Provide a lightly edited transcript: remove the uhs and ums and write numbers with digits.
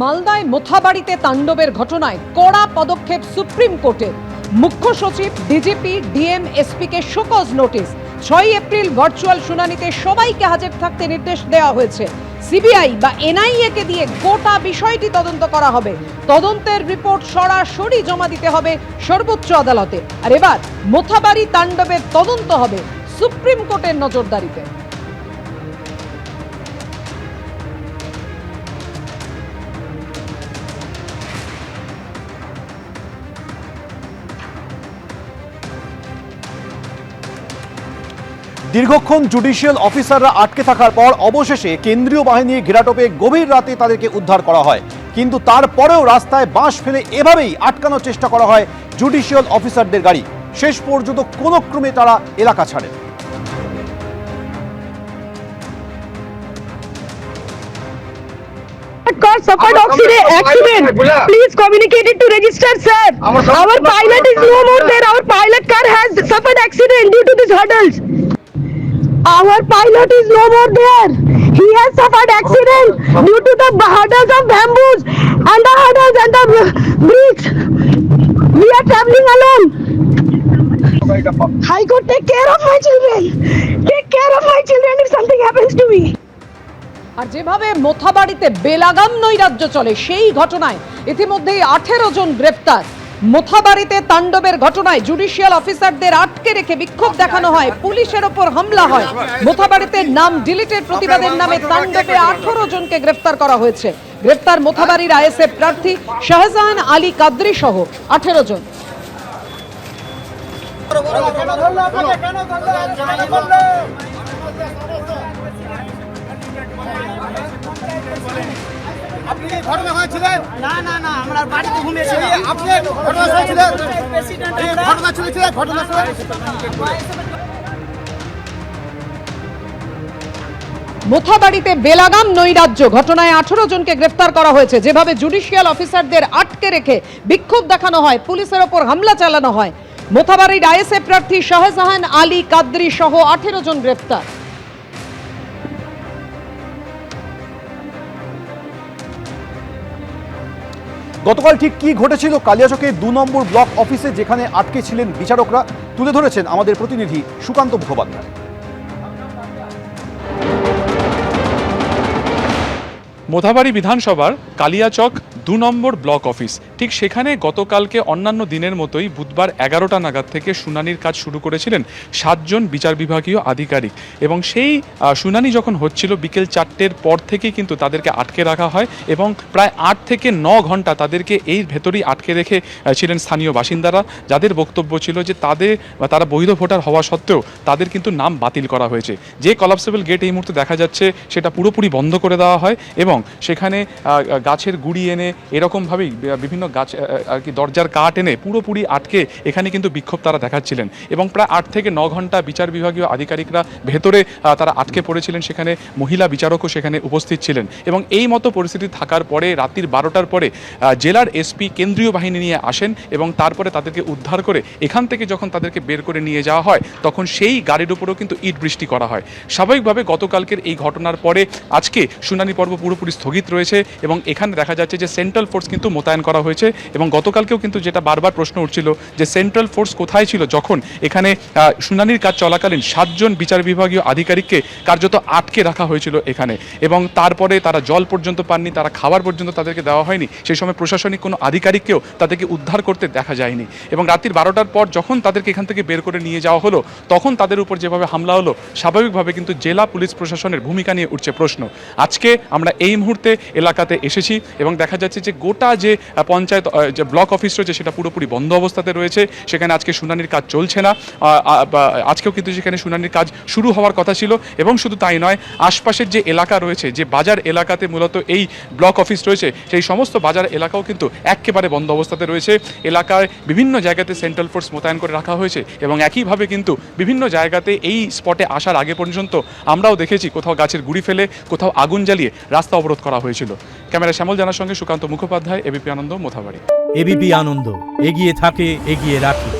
মালদায় মোথাবাড়িতে তাণ্ডবের ঘটনায় কড়া পদক্ষেপ সুপ্রিম কোর্টের। মুখ্য সচিব, ডিজিপি, ডিএম, এসপিকে শোকজ নোটিশ। 6 এপ্রিল ভার্চুয়াল শুনানিতে সবাইকে হাজির থাকতে নির্দেশ দেওয়া হয়েছে। সিবিআই বা এনআইএ কে দিয়ে গোটা বিষয়টি তদন্ত করা হবে। তদন্তের রিপোর্ট সরাসরি জমা দিতে হবে সর্বোচ্চ আদালতে। আর এবার মোথাবাড়ি তাণ্ডবের তদন্ত হবে সুপ্রিম কোর্টের নজরদারিতে। দীর্ঘক্ষণ জুডিশিয়াল অফিসাররা আটকে থাকার পর অবশেষে কেন্দ্রীয় বাহিনীর ঘেরাটোপে গভীর রাতে তাদেরকে উদ্ধার করা হয়, কিন্তু তারপরেও রাস্তায় বাঁশ ফেলে এভাবেই আটকানোর চেষ্টা করা হয় জুডিশিয়াল অফিসারদের গাড়ি। শেষ পর্যন্ত কোনো ক্রমে তারা এলাকা ছাড়ে। Suffered accident. Please communicate it to register, sir. Our pilot is no more there. Our pilot car has suffered accident due to these hurdles. Our pilot is no more there. He has suffered accident due to the hurdles of bamboos and the hurdles and the bricks. We are traveling alone. High Court, take care of my children. Take care of my children if something happens to me. আর যেভাবে মোথাবাড়িতে বেলাগাম নৈরাজ্য চলে, সেই ঘটনায় ইতিমধ্যেই 18 জন গ্রেপ্তার। মোথাবাড়িতে তাণ্ডবের ঘটনায় judicial অফিসারদের আটকে রেখে বিক্ষোভ দেখানো হয়, পুলিশের ওপর হামলা হয়। মোথাবাড়িতে নাম ডিলিটের প্রতিবাদের নামে তাণ্ডবে 18 জনকে গ্রেফতার করা হয়েছে। গ্রেফতার মোথাবাড়ির আইএসএফ প্রার্থী শাহজাহান আলী কাদরি সহ 18 জন। আপনি কি ঘটনা হয়েছিলেন? না না না, আমরা বাড়িতে ঘুমিয়েছিলাম। আপনি ঘটনা হয়েছিলেন? ঘটনা চলেছিল, ঘটনা মোথাবাড়িতে বেলাগাম নৈরাজ্য ঘটনায় 18 জনকে গ্রেফতার করা হয়েছে। যেভাবে জুডিশিয়াল অফিসারদের আটকে রেখে বিক্ষোভ দেখানো হয়, পুলিশের ওপর হামলা চালানো হয়। মোথাবাড়ির আইএসএফ প্রার্থী শাহজাহান আলী কাদরি সহ 18 জন গ্রেফতার। গতকাল ঠিক কি ঘটেছিল কালিয়াচকের 2 নম্বর ব্লক অফিসে, যেখানে আটকে ছিলেন বিচারকরা, তুলে ধরেছেন আমাদের প্রতিনিধি সুকান্ত মুখোপাধ্যায়। মোথাবাড়ি বিধানসভার কালিয়াচক 2 নম্বর ব্লক অফিস, ঠিক সেখানে গতকালকে অন্যান্য দিনের মতোই বুধবার 11টা নাগাদ থেকে শুনানির কাজ শুরু করেছিলেন 7 জন বিচার বিভাগীয় আধিকারিক। এবং সেই শুনানি যখন হচ্ছিল বিকেল 4টের পর থেকেই কিন্তু তাদেরকে আটকে রাখা হয় এবং প্রায় 8 থেকে 9 ঘন্টা তাদেরকে এই ভেতরেই আটকে রেখে ছিলেন স্থানীয় বাসিন্দারা, যাদের বক্তব্য ছিল যে তারা বৈধ ভোটার হওয়া সত্ত্বেও তাদের কিন্তু নাম বাতিল করা হয়েছে। যে কলাপসেবল গেট এই মুহূর্তে দেখা যাচ্ছে সেটা পুরোপুরি বন্ধ করে দেওয়া হয় এবং সেখানে গাছের গুড়ি এনে এরকমভাবেই বিভিন্ন গাছ আর কি দরজার কাঠ এনে পুরোপুরি আটকে এখানে কিন্তু বিক্ষোভ তারা দেখাচ্ছিলেন। এবং প্রায় 8 থেকে 9 ঘন্টা বিচার বিভাগীয় আধিকারিকরা ভেতরে তারা আটকে পড়েছিলেন। সেখানে মহিলা বিচারকও সেখানে উপস্থিত ছিলেন। এবং এই মতো পরিস্থিতি থাকার পরে রাত্রির 12টার পরে জেলার এসপি কেন্দ্রীয় বাহিনী নিয়ে আসেন এবং তারপরে তাদেরকে উদ্ধার করে এখান থেকে যখন তাদেরকে বের করে নিয়ে যাওয়া হয়, তখন সেই গাড়ির উপরেও কিন্তু ইট বৃষ্টি করা হয়। স্বাভাবিকভাবে গতকালকের এই ঘটনার পরে আজকে শুনানি পর্ব পুরোপুরি স্থগিত রয়েছে এবং এখানে দেখা যাচ্ছে যে সেন্ট্রাল ফোর্স কিন্তু মোতায়েন করা হয়েছে। এবং গতকালকেও কিন্তু যেটা বারবার প্রশ্ন উঠছিল যে সেন্ট্রাল ফোর্স কোথায় ছিল যখন এখানে শুনানির কাজ চলাকালীন 7 জন বিচার বিভাগীয় আধিকারিককে কার্যত আটকে রাখা হয়েছিল এখানে, এবং তারপরে তারা জল পর্যন্ত পাননি, তারা খাবার পর্যন্ত তাদেরকে দেওয়া হয়নি। সেই সময় প্রশাসনিক কোনো আধিকারিককেও তাদেরকে উদ্ধার করতে দেখা যায়নি। এবং রাত্রির 12টার পর যখন তাদেরকে এখান থেকে বের করে নিয়ে যাওয়া হলো, তখন তাদের উপর যেভাবে হামলা হলো, স্বাভাবিকভাবে কিন্তু জেলা পুলিশ প্রশাসনের ভূমিকা নিয়ে উঠছে প্রশ্ন। আজকে আমরা এই মুহূর্তে এলাকাতে এসেছি এবং দেখা যাচ্ছে যে গোটা যে পঞ্চায়েত যে ব্লক অফিস রয়েছে সেটা পুরোপুরি বন্ধ অবস্থাতে রয়েছে। সেখানে আজকে শুনানির কাজ চলছে না। আজকেও কিন্তু সেখানে শুনানির কাজ শুরু হওয়ার কথা ছিল। এবং শুধু তাই নয়, আশপাশের যে এলাকা রয়েছে, যে বাজার এলাকাতে মূলত এই ব্লক অফিস রয়েছে, সেই সমস্ত বাজার এলাকাও কিন্তু একেবারে বন্ধ অবস্থাতে রয়েছে। এলাকায় বিভিন্ন জায়গাতে সেন্ট্রাল ফোর্স মোতায়েন করে রাখা হয়েছে এবং একইভাবে কিন্তু বিভিন্ন জায়গাতে এই স্পটে আসার আগে পর্যন্ত আমরাও দেখেছি কোথাও গাছের গুড়ি ফেলে, কোথাও আগুন জ্বালিয়ে রাস্তা অবরোধ করা হয়েছিল। ক্যামেরা শ্যামল জানার সঙ্গে সুকান্ত মুখোপাধ্যায়, এবিপি আনন্দ, মোথাবাড়ি। এবিপি আনন্দ, এগিয়ে থাকে, এগিয়ে রাখে।